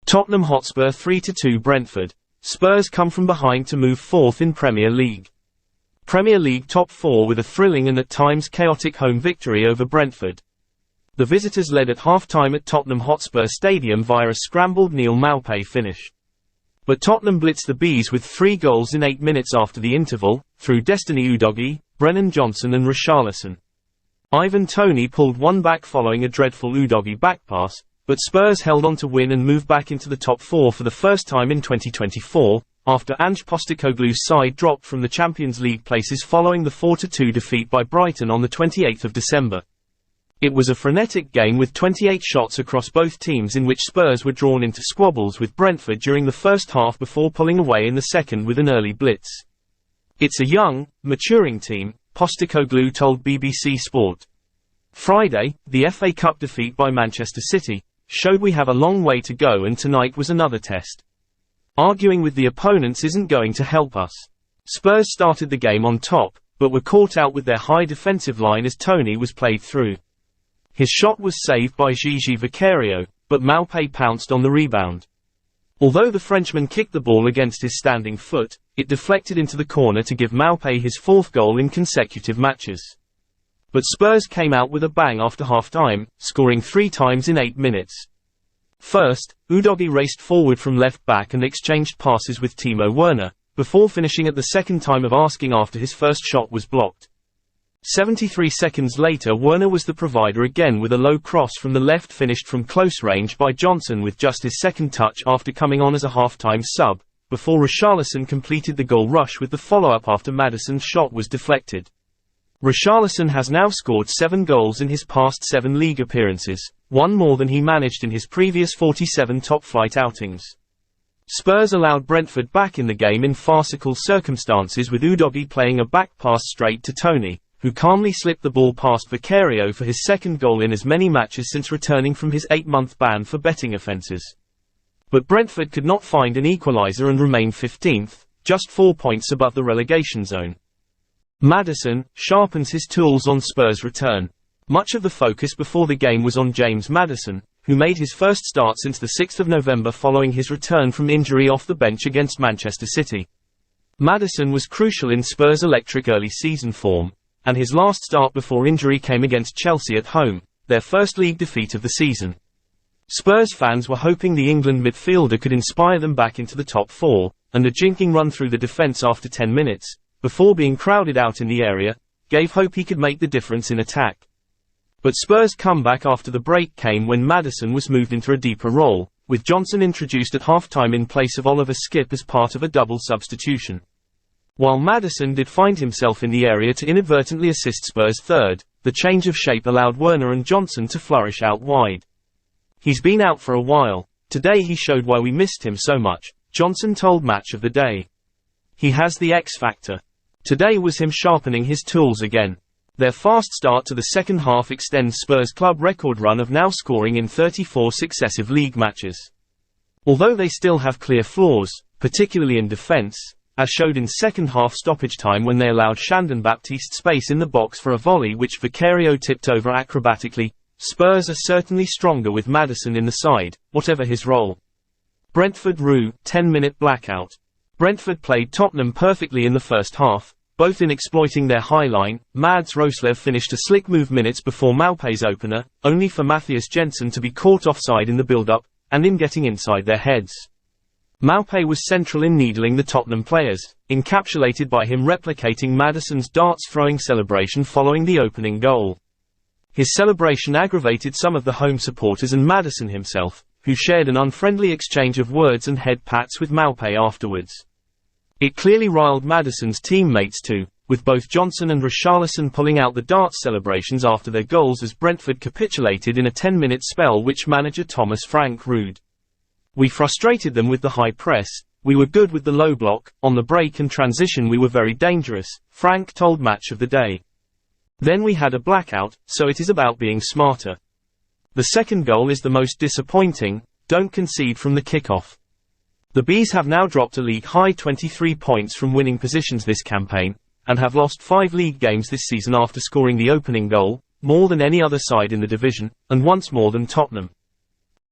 Tottenham Hotspur 3-2 Brentford. Spurs come from behind to move fourth in Premier League. Premier League top four with a thrilling and at times chaotic home victory over Brentford. The visitors led at half-time at Tottenham Hotspur Stadium via a scrambled Neal Maupay finish. But Tottenham blitzed the Bees with 3 goals in 8 minutes after the interval, through Destiny Udogie, Brennan Johnson and Richarlison. Ivan Toney pulled one back following a dreadful Udogie back pass, but Spurs held on to win and move back into the top 4 for the first time in 2024, after Ange Postecoglou's side dropped from the Champions League places following the 4-2 defeat by Brighton on the 28th of December. It was a frenetic game with 28 shots across both teams in which Spurs were drawn into squabbles with Brentford during the first half before pulling away in the second with an early blitz. "It's a young, maturing team," Postecoglou told BBC Sport. Friday, the FA Cup defeat by Manchester City showed we have a long way to go, and tonight was another test. Arguing with the opponents isn't going to help us. Spurs started the game on top, but were caught out with their high defensive line as Toney was played through. His shot was saved by Gigi Vicario, but Maupay pounced on the rebound. Although the Frenchman kicked the ball against his standing foot, it deflected into the corner to give Maupay his 4th goal in consecutive matches. But Spurs came out with a bang after half-time, scoring 3 times in 8 minutes. First, Udogie raced forward from left back and exchanged passes with Timo Werner, before finishing at the second time of asking after his first shot was blocked. 73 seconds later, Werner was the provider again with a low cross from the left finished from close range by Johnson with just his second touch after coming on as a half-time sub, before Richarlison completed the goal rush with the follow-up after Maddison's shot was deflected. Richarlison has now scored 7 goals in his past 7 league appearances, 1 more than he managed in his previous 47 top-flight outings. Spurs allowed Brentford back in the game in farcical circumstances, with Udogie playing a back pass straight to Toney, who calmly slipped the ball past Vicario for his 2nd goal in as many matches since returning from his 8-month ban for betting offences. But Brentford could not find an equaliser and remain 15th, just 4 points above the relegation zone. Maddison sharpens his tools on Spurs' return. Much of the focus before the game was on James Maddison, who made his first start since the 6th of November following his return from injury off the bench against Manchester City. Maddison was crucial in Spurs' electric early season form, and his last start before injury came against Chelsea at home, their first league defeat of the season. Spurs fans were hoping the England midfielder could inspire them back into the top 4, and a jinking run through the defence after 10 minutes, before being crowded out in the area, gave hope he could make the difference in attack. But Spurs' comeback after the break came when Maddison was moved into a deeper role, with Johnson introduced at half-time in place of Oliver Skipp as part of a double substitution. While Maddison did find himself in the area to inadvertently assist Spurs' 3rd, the change of shape allowed Werner and Johnson to flourish out wide. "He's been out for a while. Today he showed why we missed him so much," Johnson told Match of the Day. "He has the X factor. Today was him sharpening his tools again." Their fast start to the second half extends Spurs' club record run of now scoring in 34 successive league matches. Although they still have clear flaws, particularly in defence, as showed in second half stoppage time when they allowed Shandon Baptiste space in the box for a volley which Vicario tipped over acrobatically, Spurs are certainly stronger with Maddison in the side, whatever his role. Brentford Rue, 10-minute blackout. Brentford played Tottenham perfectly in the first half, both in exploiting their high line. Mads Roslev finished a slick move minutes before Maupay's opener, only for Matthias Jensen to be caught offside in the build-up, and in getting inside their heads. Maupay was central in needling the Tottenham players, encapsulated by him replicating Maddison's darts-throwing celebration following the opening goal. His celebration aggravated some of the home supporters and Maddison himself, who shared an unfriendly exchange of words and head pats with Maupay afterwards. It clearly riled Maddison's teammates too, with both Johnson and Richarlison pulling out the darts celebrations after their goals as Brentford capitulated in a 10-minute spell which manager Thomas Frank rued. "We frustrated them with the high press, we were good with the low block, on the break and transition we were very dangerous," Frank told Match of the Day. "Then we had a blackout, so it is about being smarter. The second goal is the most disappointing, don't concede from the kickoff." The Bees have now dropped a league-high 23 points from winning positions this campaign, and have lost 5 league games this season after scoring the opening goal, more than any other side in the division, and once more than Tottenham.